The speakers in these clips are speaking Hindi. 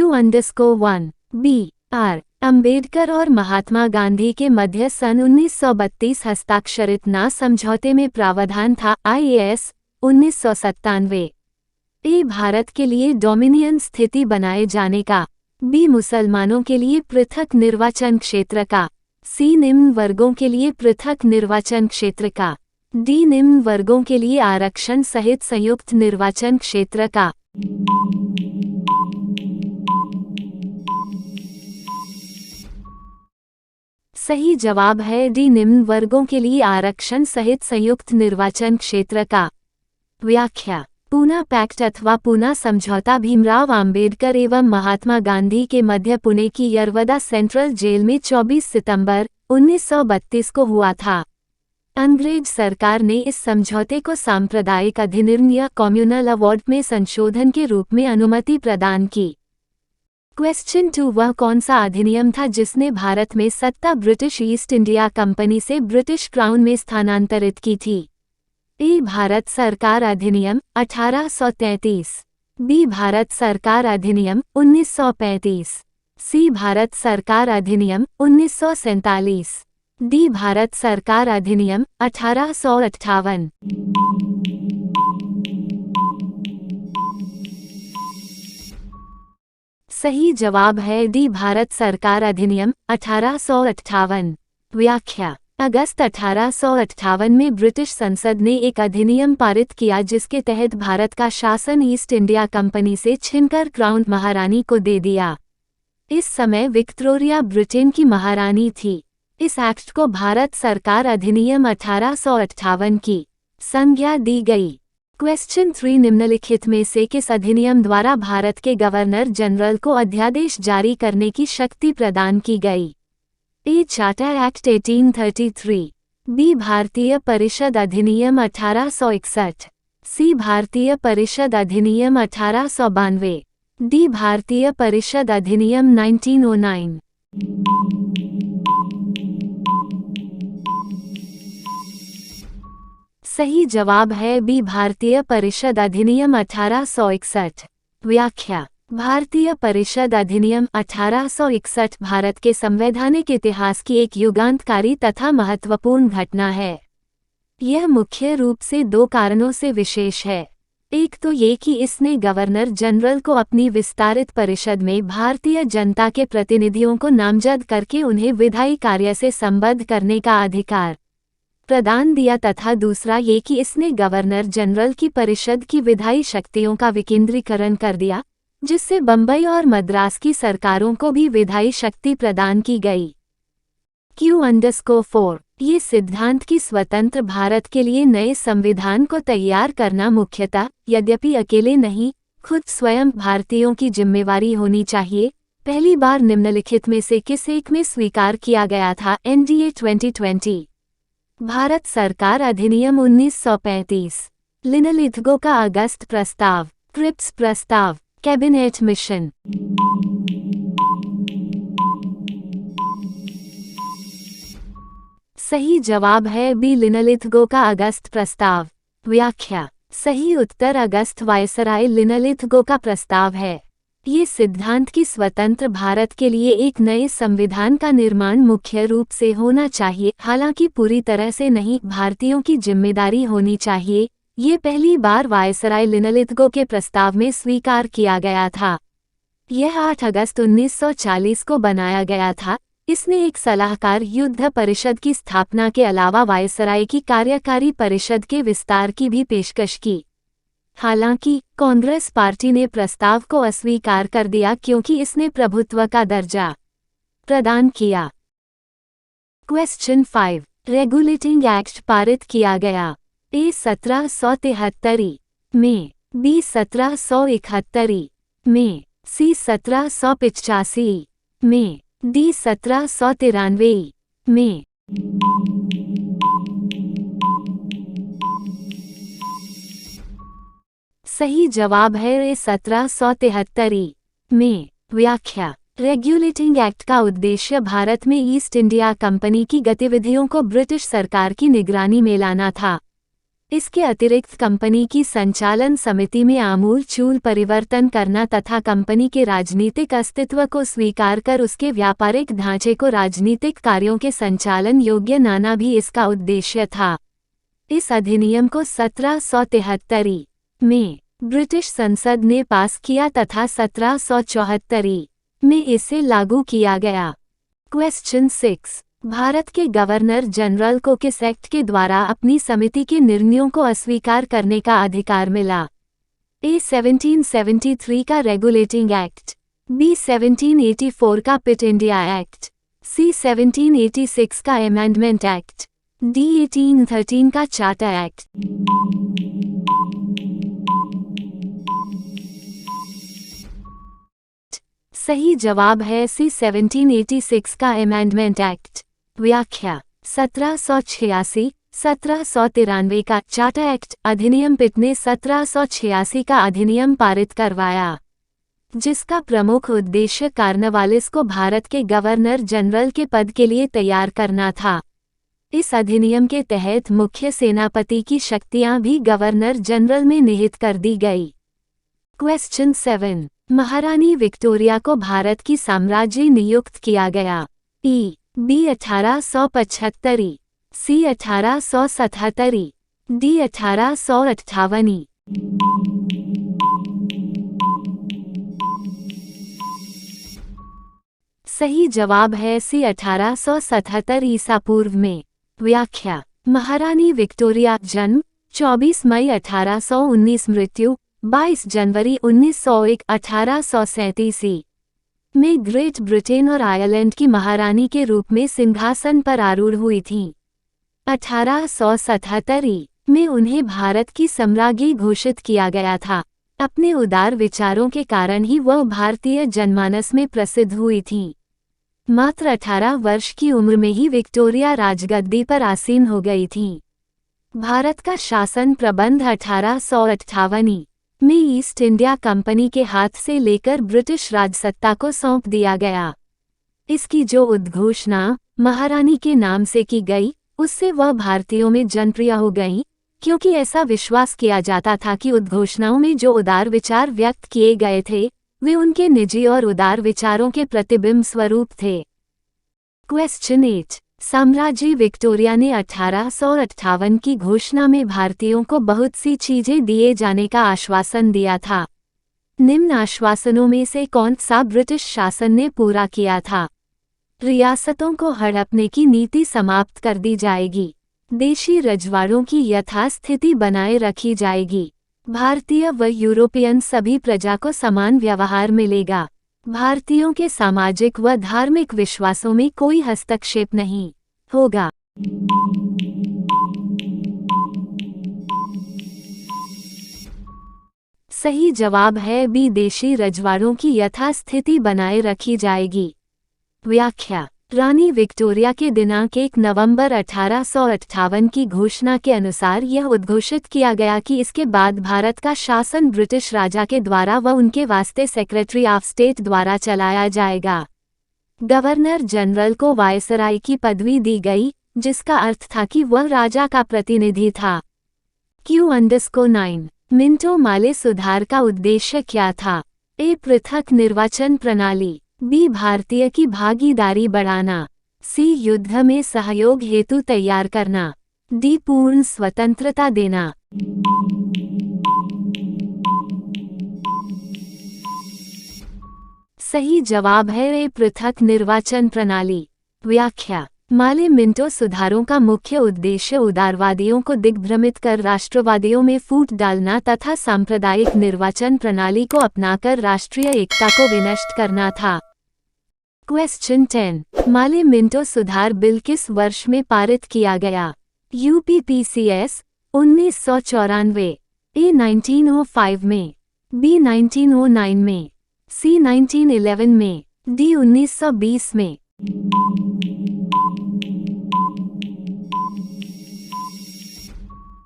Q_1 बी आर अंबेडकर और महात्मा गांधी के मध्य सन 1932 हस्ताक्षरित ना समझौते में प्रावधान था। IAS 1997। ए भारत के लिए डोमिनियन स्थिति बनाए जाने का। बी मुसलमानों के लिए पृथक निर्वाचन क्षेत्र का। सी निम्न वर्गों के लिए पृथक निर्वाचन क्षेत्र का। डी निम्न वर्गों के लिए आरक्षण सहित संयुक्त निर्वाचन क्षेत्र का। सही जवाब है डी निम्न वर्गों के लिए आरक्षण सहित संयुक्त निर्वाचन क्षेत्र का। व्याख्या। पूना पैक्ट अथवा पूना समझौता भीमराव आंबेडकर एवं महात्मा गांधी के मध्य पुणे की यरवदा सेंट्रल जेल में 24 सितंबर 1932 को हुआ था। अंग्रेज सरकार ने इस समझौते को सांप्रदायिक अधिनियम या कम्युनल अवार्ड में संशोधन के रूप में अनुमति प्रदान की। क्वेश्चन 2 वह कौन सा अधिनियम था जिसने भारत में सत्ता ब्रिटिश ईस्ट इंडिया कंपनी से ब्रिटिश क्राउन में स्थानांतरित की थी। ए भारत सरकार अधिनियम 1833। बी भारत सरकार अधिनियम 1935। सी भारत सरकार अधिनियम 1947। डी भारत सरकार अधिनियम 1858। सही जवाब है डी भारत सरकार अधिनियम 1858। व्याख्या। अगस्त 1858 में ब्रिटिश संसद ने एक अधिनियम पारित किया जिसके तहत भारत का शासन ईस्ट इंडिया कंपनी से छीनकर क्राउन महारानी को दे दिया। इस समय विक्टोरिया ब्रिटेन की महारानी थी। इस एक्ट को भारत सरकार अधिनियम 1858 की संज्ञा दी गई। क्वेश्चन 3 निम्नलिखित में से किस अधिनियम द्वारा भारत के गवर्नर जनरल को अध्यादेश जारी करने की शक्ति प्रदान की गई। ए चार्टर एक्ट 1833। बी भारतीय परिषद अधिनियम 1861। सी भारतीय परिषद अधिनियम 1892। डी भारतीय परिषद अधिनियम 1909। सही जवाब है बी भारतीय परिषद अधिनियम 1861। व्याख्या। भारतीय परिषद अधिनियम 1861 भारत के संवैधानिक इतिहास की एक युगांतकारी तथा महत्वपूर्ण घटना है। यह मुख्य रूप से 2 कारणों से विशेष है। एक तो ये कि इसने गवर्नर जनरल को अपनी विस्तारित परिषद में भारतीय जनता के प्रतिनिधियों को नामजद करके उन्हें विधायी कार्य से संबद्ध करने का अधिकार प्रदान दिया तथा दूसरा ये कि इसने गवर्नर जनरल की परिषद की विधायी शक्तियों का विकेंद्रीकरण कर दिया, जिससे बंबई और मद्रास की सरकारों को भी विधायी शक्ति प्रदान की गई। Q_4 ये सिद्धांत की स्वतंत्र भारत के लिए नए संविधान को तैयार करना मुख्यतः, यद्यपि अकेले नहीं, खुद स्वयं भारतीयों की जिम्मेवारी होनी चाहिए, पहली बार निम्नलिखित में से किस एक में स्वीकार किया गया था। NDA 2020। भारत सरकार अधिनियम 1935। लिनलिथगो का अगस्त प्रस्ताव, क्रिप्स प्रस्ताव, कैबिनेट मिशन। सही जवाब है बी लिनलिथगो का अगस्त प्रस्ताव। व्याख्या। सही उत्तर अगस्त वायसराय लिनलिथगो का प्रस्ताव है। ये सिद्धांत की स्वतंत्र भारत के लिए एक नए संविधान का निर्माण मुख्य रूप से होना चाहिए, हालांकि पूरी तरह से नहीं, भारतीयों की जिम्मेदारी होनी चाहिए। ये पहली बार वायसराय लिनलिथगो के प्रस्ताव में स्वीकार किया गया था। यह 8 अगस्त 1940 को बनाया गया था। इसने एक सलाहकार युद्ध परिषद की स्थापना के अलावा वायसराय की कार्यकारी परिषद के विस्तार की भी पेशकश की। हालांकि कांग्रेस पार्टी ने प्रस्ताव को अस्वीकार कर दिया क्योंकि इसने प्रभुत्व का दर्जा प्रदान किया। क्वेश्चन 5 रेगुलेटिंग एक्ट पारित किया गया। ए 1773 में, बी 1771 में, सी 1785 में, डी 1793 में। सही जवाब है ए 1773 में। व्याख्या। रेगुलेटिंग एक्ट का उद्देश्य भारत में ईस्ट इंडिया कंपनी की गतिविधियों को ब्रिटिश सरकार की निगरानी में लाना था। इसके अतिरिक्त कंपनी की संचालन समिति में आमूल-चूल परिवर्तन करना तथा कंपनी के राजनीतिक अस्तित्व को स्वीकार कर उसके व्यापारिक ढांचे को राजनीतिक कार्यों के संचालन योग्य बनाना भी इसका उद्देश्य था। इस अधिनियम को 1773 में ब्रिटिश संसद ने पास किया तथा 1774 में इसे लागू किया गया। क्वेश्चन 6। भारत के गवर्नर जनरल को किस एक्ट के द्वारा अपनी समिति के निर्णयों को अस्वीकार करने का अधिकार मिला? ए 1773 का रेगुलेटिंग एक्ट, बी 1784 का पिट इंडिया एक्ट, सी 1786 का अमेंडमेंट एक्ट, डी 1813 का चार्टर एक्ट। सही जवाब है सी 1786 का अमेंडमेंट एक्ट। व्याख्या 1786, 1793 का चार्टर एक्ट अधिनियम पिट ने 1786 का अधिनियम पारित करवाया, जिसका प्रमुख उद्देश्य कॉर्नवालिस को भारत के गवर्नर जनरल के पद के लिए तैयार करना था। इस अधिनियम के तहत मुख्य सेनापति की शक्तियां भी गवर्नर जनरल में निहित कर दी गई। क्वेश्चन 7। महारानी विक्टोरिया को भारत की साम्राज्य नियुक्त किया गया? ई बी 1875, सी 1877, डी 1858। सही जवाब है सी 1877 ईसा पूर्व में। व्याख्या महारानी विक्टोरिया जन्म 24 मई 1819, मृत्यु 22 जनवरी 1901 1837 में ग्रेट ब्रिटेन और आयरलैंड की महारानी के रूप में सिंहासन पर आरूढ़ हुई थीं। 1877 में उन्हें भारत की सम्राज्ञी घोषित किया गया था। अपने उदार विचारों के कारण ही वह भारतीय जनमानस में प्रसिद्ध हुई थीं। मात्र 18 वर्ष की उम्र में ही विक्टोरिया राजगद्दी पर आसीन हो गई थीं। भारत का शासन प्रबंध 1858 में ईस्ट इंडिया कंपनी के हाथ से लेकर ब्रिटिश राजसत्ता को सौंप दिया गया। इसकी जो उद्घोषणा महारानी के नाम से की गई, उससे वह भारतीयों में जनप्रिय हो गईं, क्योंकि ऐसा विश्वास किया जाता था कि उद्घोषणाओं में जो उदार विचार व्यक्त किए गए थे, वे उनके निजी और उदार विचारों के प्रतिबिंब स्वरूप थे। क्वेश्चन 8। साम्राज्य विक्टोरिया ने 1858 की घोषणा में भारतीयों को बहुत सी चीजें दिए जाने का आश्वासन दिया था। निम्न आश्वासनों में से कौन सा ब्रिटिश शासन ने पूरा किया था? रियासतों को हड़पने की नीति समाप्त कर दी जाएगी। देशी रजवाड़ों की यथास्थिति बनाए रखी जाएगी। भारतीय व यूरोपियन सभी प्रजा को समान व्यवहार मिलेगा। भारतीयों के सामाजिक व धार्मिक विश्वासों में कोई हस्तक्षेप नहीं होगा। सही जवाब है बी, देशी रजवाड़ों की यथास्थिति बनाए रखी जाएगी। व्याख्या रानी विक्टोरिया के दिनांक 1 नवंबर 1858 की घोषणा के अनुसार यह उद्घोषित किया गया कि इसके बाद भारत का शासन ब्रिटिश राजा के द्वारा व उनके वास्ते सेक्रेटरी ऑफ स्टेट द्वारा चलाया जाएगा। गवर्नर जनरल को वायसराय की पदवी दी गई, जिसका अर्थ था कि वह राजा का प्रतिनिधि था। Q_9 मिंटो माले सुधार का उद्देश्य क्या था? ए, पृथक निर्वाचन प्रणाली, बी, भारतीय की भागीदारी बढ़ाना, सी, युद्ध में सहयोग हेतु तैयार करना, डी, पूर्ण स्वतंत्रता देना। सही जवाब है ए, पृथक निर्वाचन प्रणाली। व्याख्या माले मिंटो सुधारों का मुख्य उद्देश्य उदारवादियों को दिग्भ्रमित कर राष्ट्रवादियों में फूट डालना तथा सांप्रदायिक निर्वाचन प्रणाली को अपनाकर राष्ट्रीय एकता को विनष्ट करना था। क्वेश्चन 10। माले मिंटो सुधार बिल किस वर्ष में पारित किया गया? यूपीपीसीएस 1994, ए 1905 में, बी 1909 में, सी 1911 में, डी 1920 में।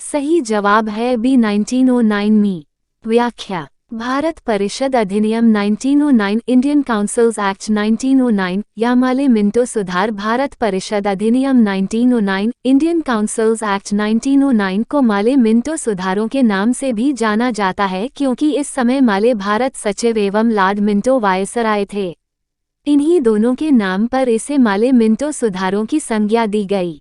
सही जवाब है बी, 1909 में। व्याख्या भारत परिषद अधिनियम 1909 इंडियन काउंसिल्स एक्ट 1909 या माले मिंटो सुधार भारत परिषद अधिनियम 1909 इंडियन काउंसिल्स एक्ट 1909 को माले मिंटो सुधारों के नाम से भी जाना जाता है क्योंकि इस समय माले भारत सचिव एवं लॉर्ड मिंटो वायसराय थे। इन्हीं दोनों के नाम पर इसे माले मिंटो सुधारों की संज्ञा दी गई।